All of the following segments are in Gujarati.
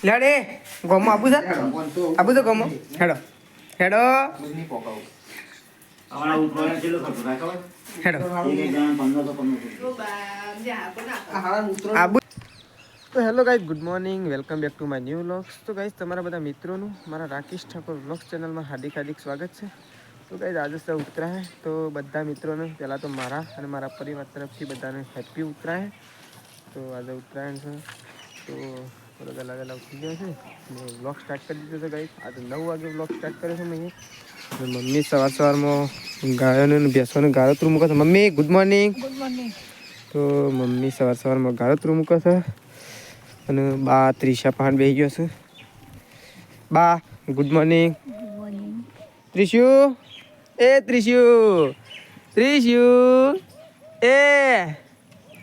લેડે ગોમો આપું છે આપું છે ગોમો હેડો હેડો હેડો આબુ તો hello guys good morning welcome back to my new vlogs તો ગાઈઝ તમારા બધા મિત્રોનું મારા રાકેશ ઠાકોર વ્લોગ્સ ચેનલમાં હાર્દિક સ્વાગત છે તો ગાઈઝ આજે છે ઉત્તરાયણ તો બધા મિત્રોને પહેલાં તો મારા અને મારા પરિવાર તરફથી બધાને હેપી ઉત્તરાયણ તો આજે ઉત્તરાયણ છે તો થોડો વહેલા ઉઠી ગયો છે મેં વ્લોગ સ્ટાર્ટ કરી દીધો છે ગાઈઝ આજે 9 વાગે વ્લોગ સ્ટાર્ટ કર્યો છે મેં મમ્મી સવારમાં ગાયોને ભેંસોને ગાળોતરું મૂકે છે મમ્મી ગુડ મોર્નિંગ તો મમ્મી સવારમાં ગાળોતરું મૂકે છે અને બા ત્રિષા પહાડ બેસી ગયો છે બા ગુડ મોર્નિંગ ત્રિશુ ત્રિશુ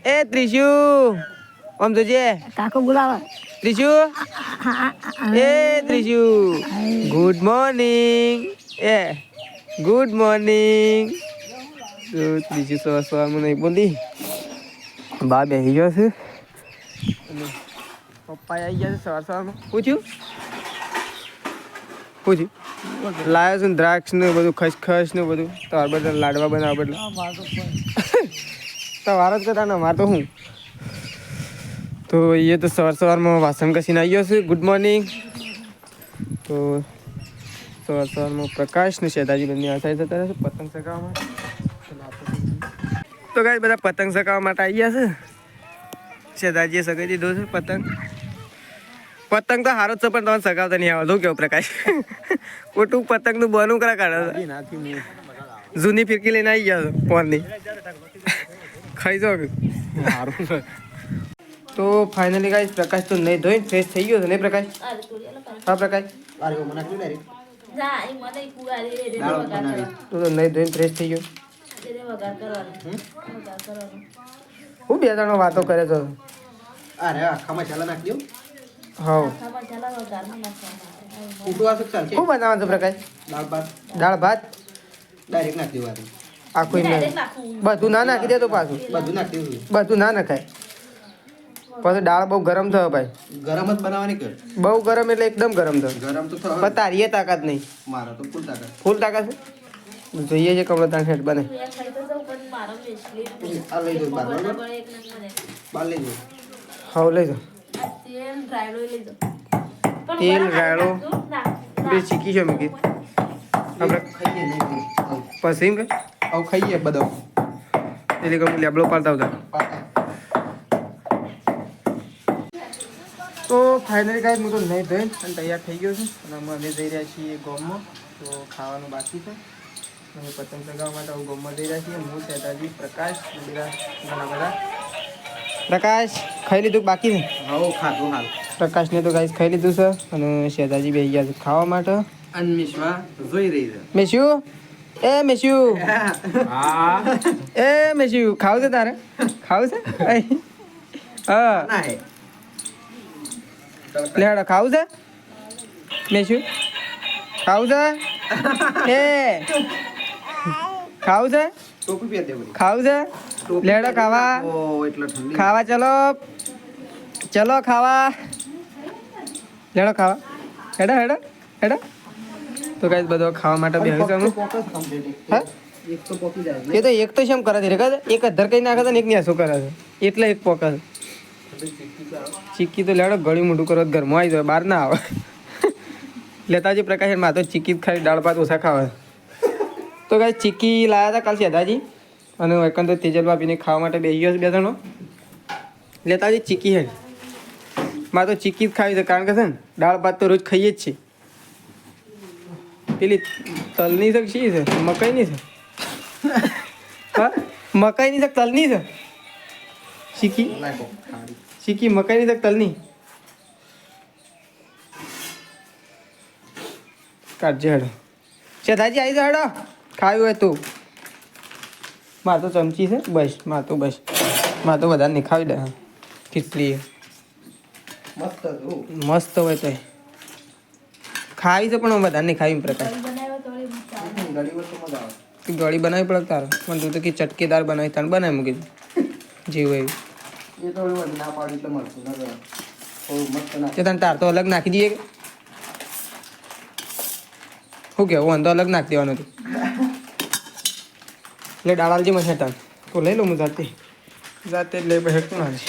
એ ત્રિશુ આમ જોજે કાકો બોલાવે ત્રિશુ એ ત્રિશુ ગુડ મોર્નિંગ ગુડ મોર્નિંગ તો ત્રિશુ સવારમાં નહીં બોલી બા બેસી ગયો છે અને પપ્પા આવી ગયા છે સવારમાં પૂછ્યું લાવ્યો છું દ્રાક્ષ ને બધું ખસખસ ને બધું તો બધા લાડવા બનાવવા બદલે તો વાર જ કરતા ને માર તો હું તો એ તો સવારમાં વાસણ કસીને આવી ગયો છે ગુડ મોર્નિંગ તો સવારમાં પ્રકાશ ને શેતાજી બંને આસાઈ જતા રહેશે પતંગ ચગાવવા માટે તો ગાઈસ બધા પતંગ ચગાવવા માટે આવી ગયા છે શેતાજીએ સગાઈ દીધો છે પતંગ તો સારો જ છે પણ તમને સગાવતા નહીં આવતું કેવું પ્રકાશ ખોટું પતંગનું બનું કરા કાઢે જૂની ફિરકી લઈને આવી ગયા છો પોરની ખાઈ જાઓ સારું તો ફાઇનલી ગાઈસ પ્રકાશ તો નહીં ધોઈને ફ્રેશ થઈ ગયો છે નહીં પ્રકાશ હા પ્રકાશ તો નહીં ધોઈને ફ્રેશ થઈ ગયો હું બે જણો વાતો કરે તો અરે આખામાં ચાલા નાખી દો હા ઉઠવા ચાલશે શું બનાવવાનું છે પ્રકાશ દાળ ભાત ડાયરેક્ટ નાખી દેવાનું આખું બધું ના નાખી દે તો પાછું બધું નાખી દેવું બધું ના નખાય પછી દાળ બહુ ગરમ થયો ભાઈ ગરમ જ બનાવવાની કર બહુ ગરમ એટલે એકદમ ગરમ થયો ગરમ તો થયો પણ તારી એ તાકાત નહીં મારા તો ફૂલ તાકાત છે જોઈએ છે કમળો તાણ હેઠ બને આ લઈ દો બાર લઈ દો હા લઈ જાઓ તેલ રાયડો બે ચીકી છે મૂકી આપણે ખાઈએ નહીં પછી એમ કે આવું ખાઈએ બધો એટલે કે લેબડો પાડતા હતા તો ફાઇનલી ગાઈસ હું તો નહીં ધોઈને અને તૈયાર થઈ ગયો છું અને અમે જઈ રહ્યા છીએ ગોમમાં તો ખાવાનું બાકી છે અમે પતંગ ચગાવવા માટે હું ગોમમાં જઈ રહ્યા છીએ હું શેતાજી પ્રકાશ બધા ઘણા બધા પ્રકાશ ખાઈ લીધું બાકી છે હા ખાધું હાલ પ્રકાશને તો ગાઈસ ખાઈ લીધું છે અને શેતાજી બેસી ગયા છે ખાવા માટે અનમિશ્વા જોઈ રહી છે મેસ્યુ એ મેસ્યુ ખાવું છે તારે ખાવું છે હા ના હે લેડો ખાવું છે મેસ્યુ ખાવું છે એ ખાવું છે ટોપી પહેર દે બધી ખાવું છે લેડો ખાવા ઓ એટલે ઠંડી ખાવા ચલો ખાવા લેડો ખાવા હેડો તો ગાઈસ બધો ખાવા માટે બેસી છે હું ફોકસ કમ્પ્લીટ હા એક તો પોકી જાય એ તો એક તો શેમ કરે છે રે એક અધર કઈ નાખે છે ને એક ને શું કરે છે એટલે એક પોકે છે ચીક્કી તો લેડો ગળ્યું મોઢું કરો ઘરમાં આવી જાય બહાર ના આવે લેતાજી પ્રકાશ માં તો ચીક્કી ખાલી દાળ ભાત ઓછા ખાવે તો ગાઈસ ચીક્કી લાયા હતા કાલ શેતાજી અને એકંદ તેજલ ભાભીને ખાવા માટે બેસી ગયો છે બે જણો લેતાજી ચીક્કી હે માં તો ચીક્કી જ ખાવી છે કારણ કે છે ને દાળ ભાત તો રોજ ખાઈએ જ છે પેલી તલની છે શી છે મકાઈની છે હા મકાઈની છે તલની છે શીખી મકાઈની છે તલની કાઢજે હેડો શેતાજી આવી જાવ હેડો ખાવી હોય તું માર તો ચમચી છે બસ માર તો વધારે નહીં ખાવી દે ખીચડી મસ્ત હોય તો ખાવી છે પણ વધારે નહીં ખાવી પ્રકાર ગળી બનાવી પડે તારે પણ તું તો કે ચટકેદાર બનાવી તારે બનાવી મૂકી જેવું એવું એ તો ના પાડી એટલે મળતું ના મસ્ત ના તે તને તાર તો અલગ નાખી દઈએ શું કેવું વાંધો અલગ નાખી દેવાનું હતું એટલે ડાળાલજી મને હેઠળ તો લઈ લઉં હું જાતે જાતે જ લઈ પછી શું નાખી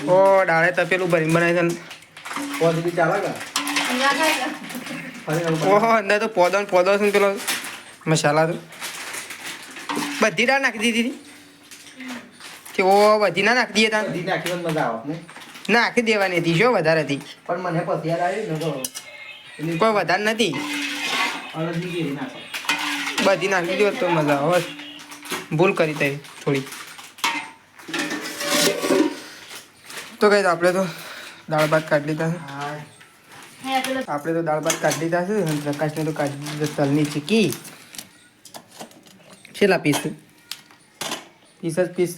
ઓ ડાળે તપેલું ભરીને બનાવી છે પોઝિટિવ ચાલે કે ઓહો અંદર તો પોદો ને પોદો છે ને પેલો મસાલા તો બધી દાળ નાખી દીધી હતી કે ઓ બધી ના નાખી દઈએ તાન બધી નાખીને મજા આવે ને નાખી દેવાની હતી શું વધારે હતી પણ મને પછી યાદ આવ્યું ને તો કોઈ વધારે નથી અલગની કેરી નાખો બધી નાખી દીધી હોત તો મજા આવે ભૂલ કરી તઈ થોડી તો કઈ આપણે તો દાળ ભાત કાઢી લીધા છે હા આપણે તો દાળ ભાત કાઢી લીધા છે અને પ્રકાશને તો કાઢી દીધા તલની ચીકી છેલ્લા પીસ પીસ જ પીસ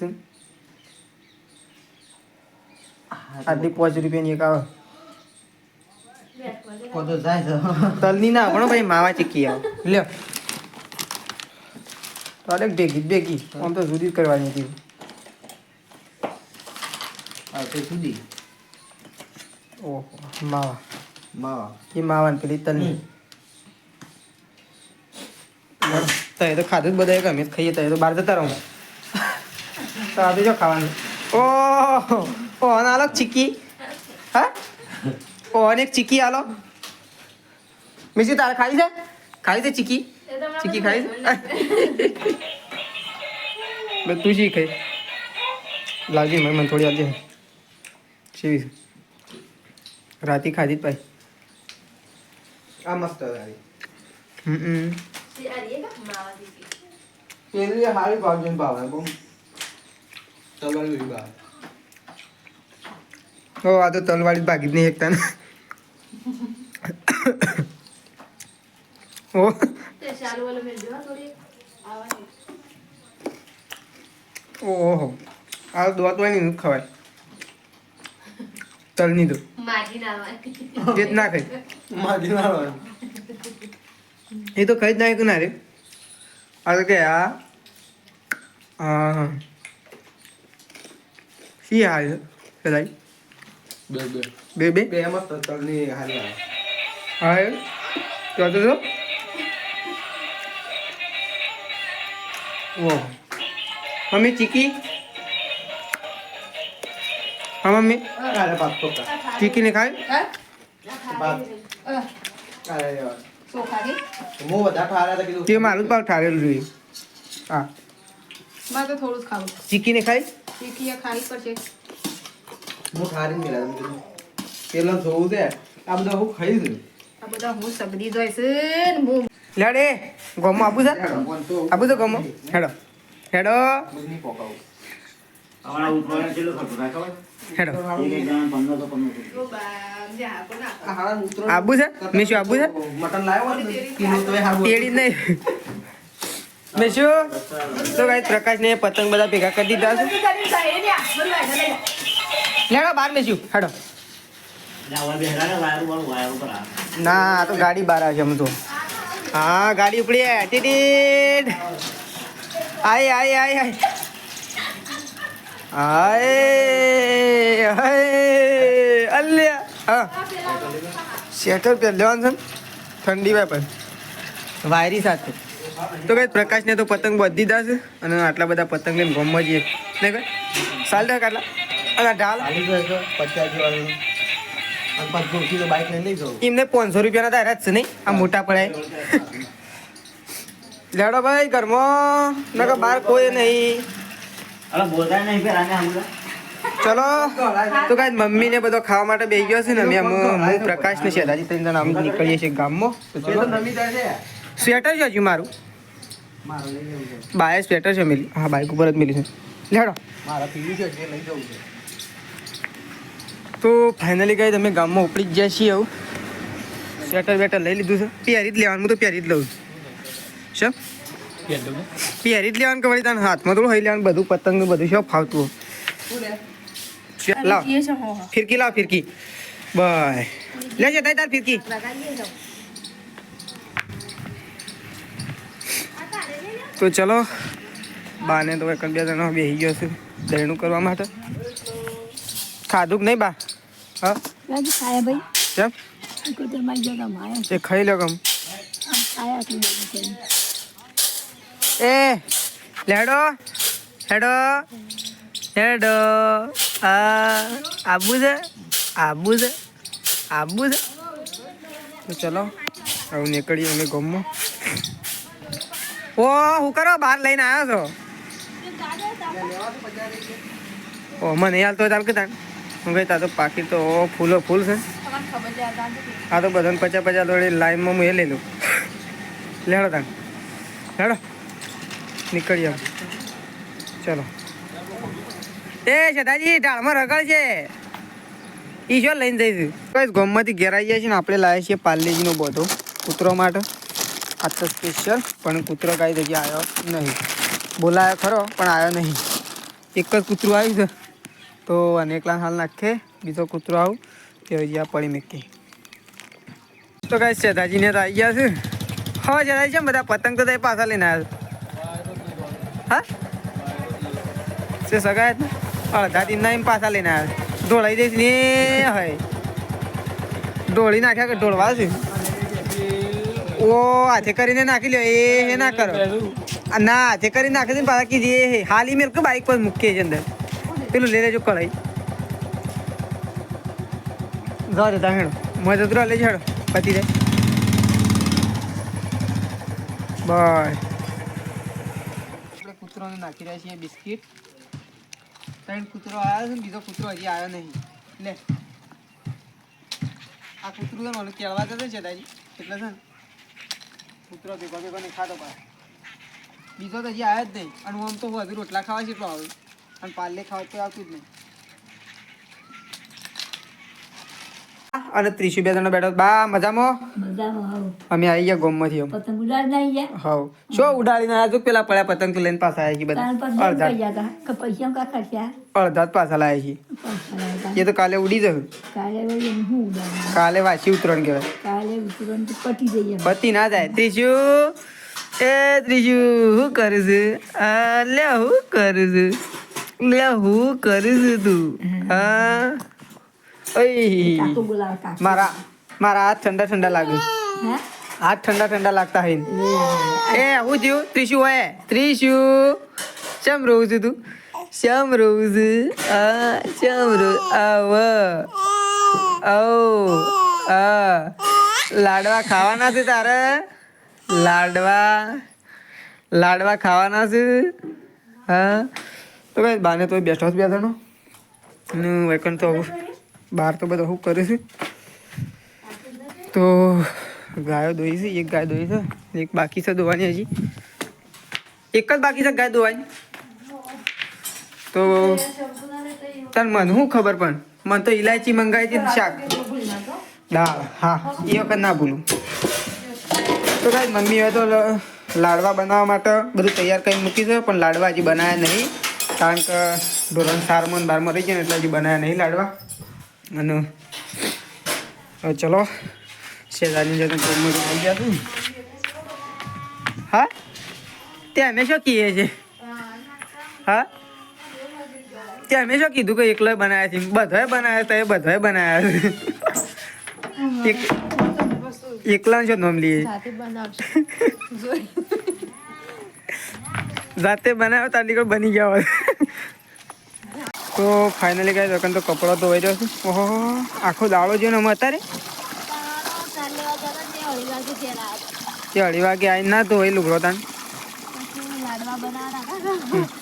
આટલી ₹5 એક આવે કોતો જાય છે તલની ના પણ ભાઈ માવા ચીકી આવે લ્યો તો અલગ ભેગી જ ભેગી આમ તો જુદી જ કરવાની હતી હા તો સુધી ઓહો માવા માવા એ માવાની પેલી તલની તો એ તો ખાધું જ બધા ગમે ખાઈએ તો એ તો બહાર જતા રહું તો આ જો ખાવાનું ઓહ ઓહન આલો ચીકી હા ઓહન એક ચીકી આલો મિસી તારે ખાવી છે ચીકી ચીકી ખાઈ છે બસ તું શી ખાઈ લાવજી મને થોડી આવજે શીવી રાતી ખાધી જ ભાઈ આ મસ્ત આવી હમ પેલી હારી ભાવજન ભાવે બહુ તલવાળી ભાવે ઓ આ તો તલવાળી ભાગી જ નહીં એકતા ને ઓ ઓહો આ દોત વાળી નહીં ખવાય તલની તો જે જ ના ખાય માજી ના આવે એ તો ખાઈ જ ના ના રે આ તો કે આ શી હાલ કદાચ બે બે બે બે બે મસ્ત તલની હારી આવે હા એ તો તો ઓહ મમ્મી ચીકી હા મમ્મી અરે બાપ તો કા ચીકી ને ખાય બાપ અરે યાર મો બધા ઠારા હતા કીધું તે મારું જ પાવ ઠારેલું જોઈએ હા મારે તો થોડું જ ખાવું ચીકી ને ખાય ચીકી ખાવી પડશે હું ઠારી મેલા તમે કીધું પેલા જોવું છે આ બધા હું ખાઈ છું આ બધા હું સબરી જોઈ છે ને હું લેડે ગમો આપું છે આપું છે ગમો હેડો હેડો નહીં પોકાવું અમારા ઉત્પાદન કેટલું ખર્ચો થાય ખબર? હેડો એક જણા 1500 આ હારા ઉતરો આપું છે મેં શું આપું છે મટન લાવ્યો હોત ને કિલો તોય હારું તેડી જ નહીં મેં શું તો કાંઈ પ્રકાશને પતંગ બધા ભેગા કરી દીધા છે લેડો બહાર મેં શું હેડો આવા બેહરા ને વાયર ઉપર આવે. ના આ તો ગાડી બહાર આવશે આમ તો હા ગાડી ઉપડી ટીટીડ આય આય આય આય આય હાય અલ્યા હા સ્વેટર પહેર લેવાનું છે ને? ઠંડી હોય પણ વાયરી સાથે તો કઈ પ્રકાશને તો પતંગ બધી દીધા છે અને આટલા બધા પતંગ લઈને ગમવા જઈએ નહીં કઈ સાલ ટકા આટલા અને આ ઢાલ હાલી ગયો છો 50 વાળું અને 500 કિલો બાઈક લઈને લઈ જાઉં એમને ₹500 ના તારા જ છે નહીં આ મોટા પડાય લેડો ભાઈ ઘરમાં નકર બહાર કોઈ નહીં અરે બોલતા નહીં ફેર આને હમણાં ચલો તો કાંઈ મમ્મીને બધો ખાવા માટે બેસી ગયો છે ને અમે હું પ્રકાશ ને શેદાજી ત્રણ જણા આમ નીકળીએ છીએ ગામમાં તો એ ચલો તો નમી જાય છે સ્વેટર છે હજુ મારું મારે લઈ જવું છે બાય સ્વેટર છે મિલી હા બાઇક ઉપર જ મિલી છે લેડો મારા પીવી છે જે લઈ જવું છે તો ફાઇનલી ગઈ તમે ગામમાં ઉપડી જ ગયા છીએ આવું સ્વેટર વેટર લઈ લીધું છે પહેરી જ લેવાનું હું તો પહેરી જ લઉં છું પહેરી જ લેવાનું કે વળી તને હાથમાં થોડું હઈ લેવાનું બધું પતંગ બધું શું ફાવતું લાવ ફિરકી લાવ ફિરકી બાય લે છે તાર ફિરકી તો ચલો બાને તો એક બે જણા બેસી ગયો છે દહીણું કરવા માટે ખાધું કે નહીં બા હા રાજી ખાયા ભાઈ કેમ કોઈ તો મારી જગા માયા એ ખાઈ લો કમ ખાયા આટલી બધી કરી એ લેડો હેડો હેડો આબુ છે આબુ છે આબુ છે તો ચલો હવે નીકળીએ અમે ગમમાં ઓ હું કરો બહાર લઈને આવ્યો છો ઓ મને હાલ તો ચાલ કે તાણ હું ગઈ તા તો પાકી તો ફૂલો ફૂલ છે આ તો બધાને 50 થોડી લાઈનમાં હું એ લઈ લઉં લેડો તાણ લેડો નીકળીએ ચલો એ સદાજી ઢાળમાં રગડ છે ઈશ્વર લઈને જઈશું કઈ ગમમાંથી ઘેર આવી જાય છે ને આપણે લાવીએ છીએ પાર્લેજીનો બોધો કૂતરો માટે આ તો સ્પેશિયલ પણ કૂતરો કાંઈ જગ્યાએ આવ્યો નહીં બોલાયો ખરો પણ આવ્યો નહીં એક જ કૂતરું આવ્યું છે તો અનેકલા હાલ નાખે બીજો કૂતરો આવું તે જ્યાં પડી મૂકી તો કાંઈ સદાજીને તો આવી ગયા છે હા સદાજી છે બધા પતંગ તો તઈ પાછા લઈને આવ્યા હા છે સગાય અડધા દિનના એમ પાછા લઈને આવ્યા ઢોળાઈ દઈશ ને હોય ઢોળી નાખ્યા કે ઢોળવા છે ઓ હાથે કરીને નાખી લ્યો એ ના કરો ના હાથે કરી નાખી દે પાછા કીધી હાલી મેલ કે બાઈક પર મૂકીએ છે અંદર પેલું લઈ લેજો કઢાઈ જાઓ જતા હેડો મજૂરો લઈ હેડો પતી જાય બસ આપણે કૂતરોને નાખી રહ્યા છીએ બિસ્કીટ ત્રણ કૂતરો આવ્યો છે ને બીજો કૂતરો હજી આવ્યો નહીં લે આ કૂતરું છે ને કેળવા જશે છે દાજી એટલે છે ને કૂતરો ભેગો ભેગો નહીં ખાતો પાછો બીજો તો હજી આવ્યો જ નહીં અને આમ તો વધુ રોટલા ખાવા જેટલો આવે અને પાર્લે ખાવા તો આવતું જ નહીં અને ત્રીસું 2 જણા બેઠો બા મજામાં મજામાં આવો અમે આવી ગયા ગોમમાંથી એમ પતંગ ઉડાડ નહીં ગયા હાવ શું ઉડાડીને આવ્યા છો પેલા પડ્યા પતંગ તો લઈને પાછા આવ્યા છીએ બધા તાર પર અડધા ગયા હતા કે પૈસા કા ખર્ચ્યા અડધા જ પાછા લાવ્યા છીએ પૈસા લાવ્યા એ તો કાલે ઉડી જશે કાલે વળી એમ હું ઉડાડ કાલે વાંચી ઉતરણ કહેવાય કાલે ઉતરણ તો પટી જઈએ પતિ ના જાય ત્રીજું એ ત્રીજું હું કરું છું લે હું કરું છું લે હું કરું છું તું હા કાકો ઓય બોલાવ કાકો મારા મારા હાથ ઠંડા ઠંડા લાગે હે હાથ ઠંડા ઠંડા લાગતા હોય એ હું થયું ત્રીજું હોય ત્રીજું શેમ રહું છું તું શેમ રહું છું શેમ રહું આવ લાડવા ખાવાના છે તારે લાડવા ખાવાના છે હા તો કઈ બાને તો બેઠો જ બેઠો ને વેકન તો બહાર તો બધા શું કરે છે તો ગાયો દોઈ છે એક ગાય દોઈ છે એક બાકી છે દોવાની હજી એક જ બાકી છે ગાય દોવાની તો તને મને શું ખબર પણ મને તો ઇલાયચી મંગાવી હતી શાક દાળ હા એ વખત ના ભૂલું તો કાંઈ મમ્મી હવે તો લાડવા બનાવવા માટે બધું તૈયાર કરી મૂકી છે પણ લાડવા હજી બનાવ્યા નહીં કારણ કે ધોરણ 4માં ને 12માં રહી ગયા ને એટલે હજી બનાવ્યા નહીં લાડવા અને હવે ચલો શેજાની જતો આવી ગયા છું હા તે અમે શું કહીએ છીએ હા તે અમે શું કીધું કે એકલો બનાવ્યા છે બધાએ બનાવ્યા હતા એ બધાએ બનાવ્યા છે એકલા છો નામ લઈએ જાતે બનાવ્યો તારી કોઈ બની ગયા હોય તો ફાઇનલી ગાય દુકાન તો કપડો ધોવાઈ રહ્યો છે ઓહો આખો દાડો જો ને અમે અત્યારે તે 2:30 વાગે આવીને ના ધોવાઈ લુગડો તાન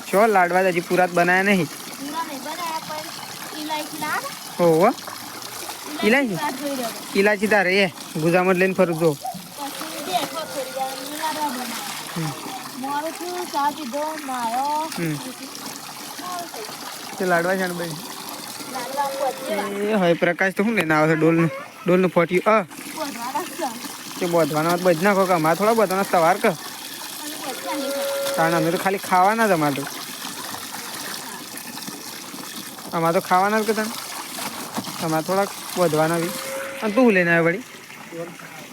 છો લાડવા હજી પૂરા બનાવ્યા નહીં ઓહો ઇલાયચી તારે એ ગુજામત લઈને ફરું જો તે લાડવા છે ને ભાઈ એ હવે પ્રકાશ તો શું લઈને આવે છે ડોલનું ફોટ્યું તે બોધવાના બજ નાખો કે અમારે થોડા બોધવાના સવાર કે કારણ અમે તો ખાલી ખાવાના જ અમારે તો અમારે તો ખાવાના જ કે તને તમારે થોડાક બોધવાના બી અને તું લઈને આવે વળી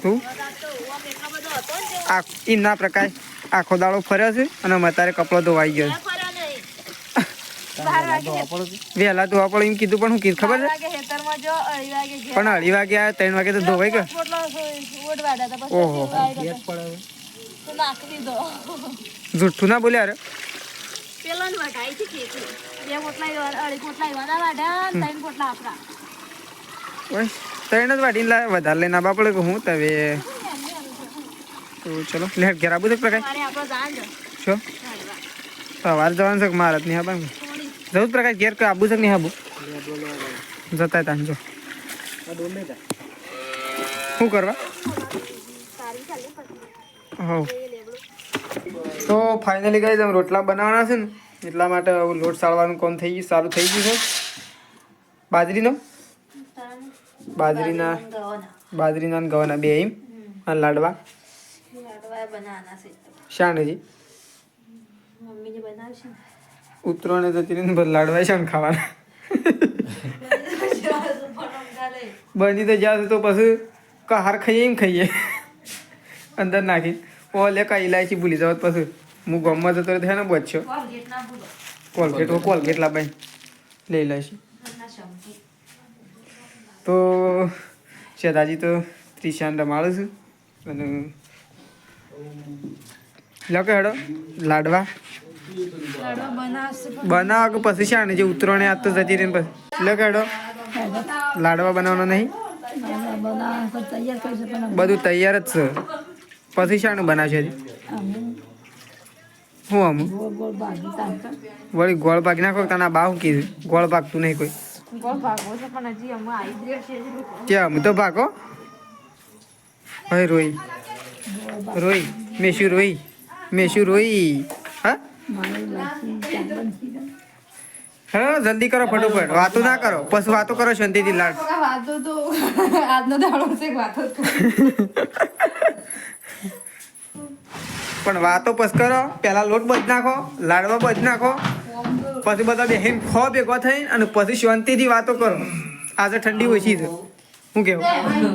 તું ના પ્રકાશ આખો દાડો ફર્યો છે અને અત્યારે કપડો ધોવાઈ ગયો વહેલા ધોવા પડે એમ કીધું પણ હું કીધું ખબર છે ખેતરમાં જો 2:30 વાગે ઘેર પણ 2:30 વાગે આવ્યા 3 વાગે તો ધોવાઈ ગયો પોટલો ઓઢવાડા હતા પછી ઓહો તો નાખી દીધો જુઠ્ઠું ના બોલ્યા અરે પેલો ને વટાઈ છે ખેતી 2 પોટલા 2.5 પોટલા વાડા વાડા 3 પોટલા આપડા ઓય 3 જ વાટીને વધારે લઈને આવવા પડે કે હું તવે તો ચલો લે ઘેર આવું તો પ્રકાશ મારે આપણો જાણ છે છો સવાર જવાનું છે કે મારે નહીં આવું જવું જ પ્રકાશ ઘેર કે આવું છે કે નહીં આવું જતા તા જો શું કરવા હા તો ફાઇનલી ગાઈસ અમે રોટલા બનાવવાના છે ને એટલા માટે લોટ સાળવાનું કામ થઈ ગયું સારું થઈ ગયું છે બાજરીનો બાજરીના ને ગવાના બે એમ અને લાડવા શાનેજી ઉતરોને જતી રહીને બધા લાડવા શાને ખાવાના બની તો જ્યાં તો પછી કહાર ખાઈએ એમ ખાઈએ અંદર નાખી ઓલે કા ઇલાયચી ભૂલી જાવ પછી હું ગમમાં જતો રહે ને બચ્યો કોલગેટ લાભાઈ લઈ ઇલાયચી તો શેતાજી તો ત્રિશાન રમાડું છું અને લો કે હેડો લાડવા બનાવો કે પછી શાને જે ઉતરોને આજ તો જતી રહીને પછી લો કે હેડો લાડવા બનાવવાનો નહીં બધું તૈયાર જ છે પછી શાનું બનાવશે હું અમુક વળી ગોળ પાકી નાખો તને બા શું કીધું ગોળ પાકતું નહીં કોઈ ક્યાં અમે તો ભાગો ભાઈ રોઈ મેશુ રોઈ હા હા જલ્દી કરો ફટોફટ વાતો ના કરો પછી વાતો કરો શાંતિથી લાડ વાતો તો આજનો દાડો છે વાતો પણ વાતો પછી કરો પેલા લોટ બધ નાખો લાડવા બધ નાખો પછી બધા બેહીન ખો ભેગો થઈને અને પછી શાંતિથી વાતો કરો આજે ઠંડી ઓછી છે શું કેવું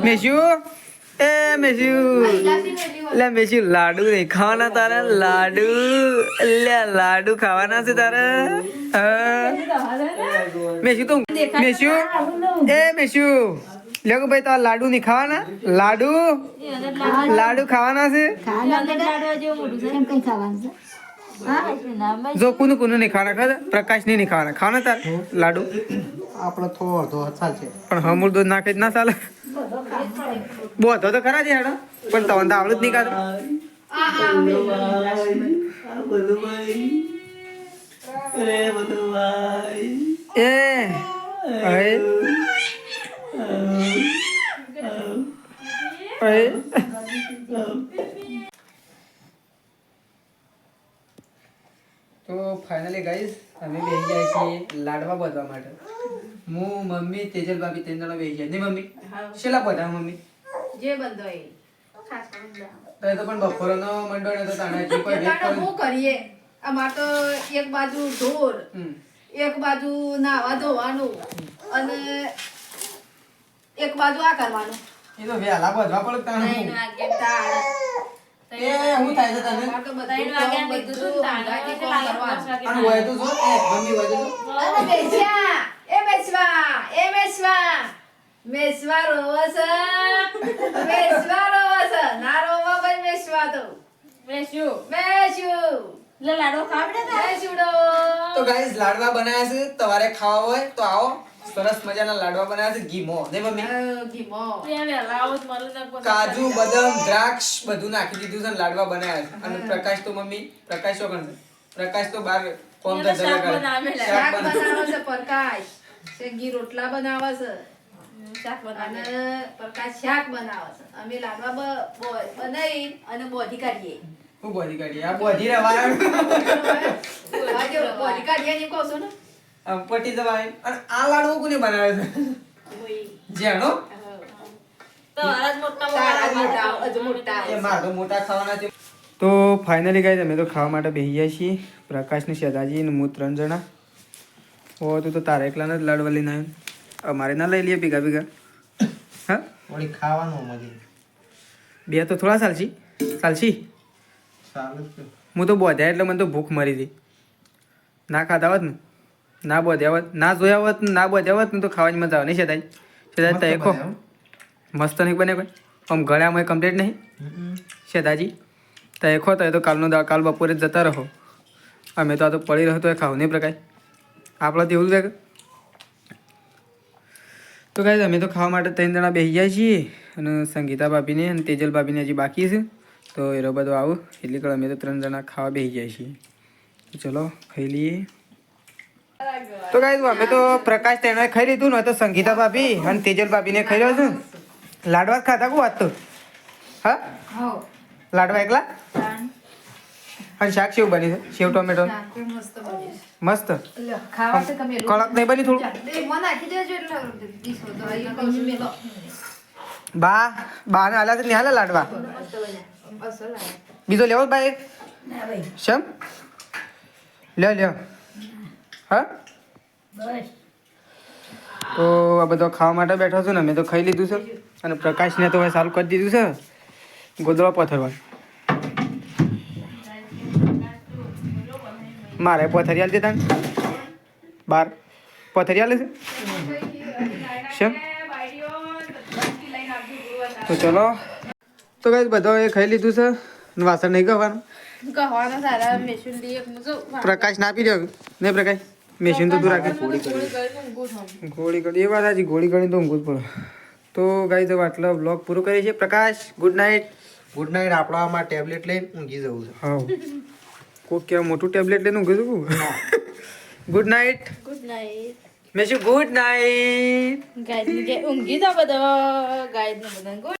મેશુ એ મેશુ લે મેશુ લાડુ નહીં ખાવાના તારે લાડુ લે લાડુ ખાવાના છે તારે મેશુ તો મેશુ એ મેશુ લે કે ભાઈ તારા લાડુ નહીં ખાવાના લાડુ ખાવાના છે જો કુનું નહીં ખાવાના ખાધા પ્રકાશ નહીં ખાવાના ખાવાના તારે લાડુ આપણે થોડો ચાલશે પણ હમૂળ દૂધ નાખે જ ના ચાલે બોધો તો ખરા છે હેડો પણ તવન તો આવડું જ નહીં કાઢ એ તો ફાઇનલી ગાઈસ અમે બેસી જાય છીએ લાડવા બાંધવા માટે હું મમ્મી તેજલ ભાભી 3 જણા બેસી જાય ને મમ્મી શેલા બધા મમ્મી જે બંધો એ ખાસ તો એ તો પણ બપોરનો મંડો ને તો તાણા કોઈ વેટ હું કરીએ અમાર તો એક બાજુ ઢોર એક બાજુ નાવા ધોવાનું અને એક બાજુ આ કરવાનું એ તો વેલા બાંધવા પડે તાણા ત્રણ વાગે તાળ એ હું થાય છે તને આ તો બધા 3 વાગ્યા લીધું તું તાળ અને હોય તો જો એ મમ્મી હોય તો જો અરે બેસ્યા એ મેસવા રોવસ ના રોવા ભાઈ મેસવા તો મેસુ લે લાડો ખાવડે તા મેસુડો તો ગાઈસ લાડવા બનાવ્યા છે તમારે ખાવા હોય તો આવો સરસ મજાના લાડવા બનાવ્યા છે ઘીમો ને મમ્મી ઘીમો કાજુ બદામ દ્રાક્ષ બધું નાખી દીધું છે અને લાડવા બનાવ્યા છે અને પ્રકાશ તો મમ્મી પ્રકાશ શું કરે પ્રકાશ તો બાર કોમ તો જરા કરે શાક બનાવે છે પ્રકાશ શેંગી રોટલા બનાવે છે શાક બનાવે પ્રકાશ શાક બનાવે છે અમે લાડવા બનાવી અને બોધી કાઢીએ હું બોધી કાઢી આ બોધી રવાય આજે બોધી કાઢીએ ને કહો છો ને આમ પટી દવાય અને આ લાડવો કોને બનાવે છે જેનો તો આજ મોટા એ માર તો મોટા ખાવાના છે તો ફાઇનલી ગાઈસ અમે તો ખાવા માટે બેસી ગયા છીએ પ્રકાશ ને શેદાજી ને હું 3 જણા ઓ તું તો તારા એકલાના જ લાડવા લઈને આવ્યો અમારે ના લઈ લઈએ ભેગા હા વળી ખાવાનું મજી બે તો થોડા ચાલશી સારું છે હું તો બોધ્યા એટલે મને તો ભૂખ મરી હતી ના ખાધા હોત ને ના બોધ્યા હોત ના જોયા હોત ના બોધ્યા હોત ને તો ખાવાની મજા આવે નહીં સેદાઈ સેદાઈ તો એકો મસ્ત નહીં બને કોઈ આમ ગળામાં કમ્પ્લીટ નહીં સેદાજી તો એકો તો એ તો કાલનો દાળ કાલ બપોરે જ જતા રહો અમે તો આ તો પડી રહ્યો તો એ ખાવું નહીં પ્રકાશ આપણે તો એવું જ લાગે તો કાંઈ અમે તો ખાવા માટે 3 જણા બેસી ગયા છીએ અને સંગીતા ભાભીને અને તેજલ ભાભીને હજી બાકી છે તો એ બધો આવું એટલી કળ અમે તો 3 જણા ખાવા બેસી ગયા છીએ તો ચલો ખાઈ લઈએ તો કાંઈ અમે તો પ્રકાશ તેને ખાઈ લીધું ને તો સંગીતા ભાભી અને તેજલ ભાભીને ખાઈ રહ્યો છું લાડવા જ ખાતા કુ વાત તો હા હો લાડવા એકલા અને શાક સેવ બની છે સેવ ટોમેટો મસ્ત બને મસ્ત લ્યો ખાવા છે તમે કડક નહીં બની થોડું મને નાખી દેજો એટલે દીસો તો અહીં કહું છું મેલો બાને હાલા છે ને હાલે લાડવા મસ્ત બન્યા અસલ લાગે બીજો લેવો બા એક ના ભાઈ શેમ લ્યો હા બસ તો આ બધો ખાવા માટે બેઠો છું ને મેં તો ખાઈ લીધું છે અને પ્રકાશને તો હવે સારું કરી દીધું છે ગોદડો પથરવા મારે પથરિયાલ છે તાણ બાર પથરિયાલ છે શેમ તો ચલો તો કઈ બધો એ ખાઈ લીધું છે અને વાસણ નહીં કહેવાનું કહેવાના સારા મેશુંડી એક મુજો પ્રકાશ ના આપી દો નહીં પ્રકાશ મેશીન તો તું રાખે ગોળી કરી એ વાત સાચી ગોળી કરી તો ઊંઘું જ પડે તો ગાઈ તો આટલો બ્લોગ પૂરો કરીએ છીએ પ્રકાશ ગુડ નાઇટ આપણામાં ટેબ્લેટ લઈને ઊંઘી જવું છે હા કોક કેવા મોટું ટેબ્લેટ લઈને ઊંઘું છું ગુડ નાઇટ ગુડ નાઇટ મેં શું ગુડ નાઇટ ગાઈડ ઊંઘી જા બધા ગાઈડ ને બધા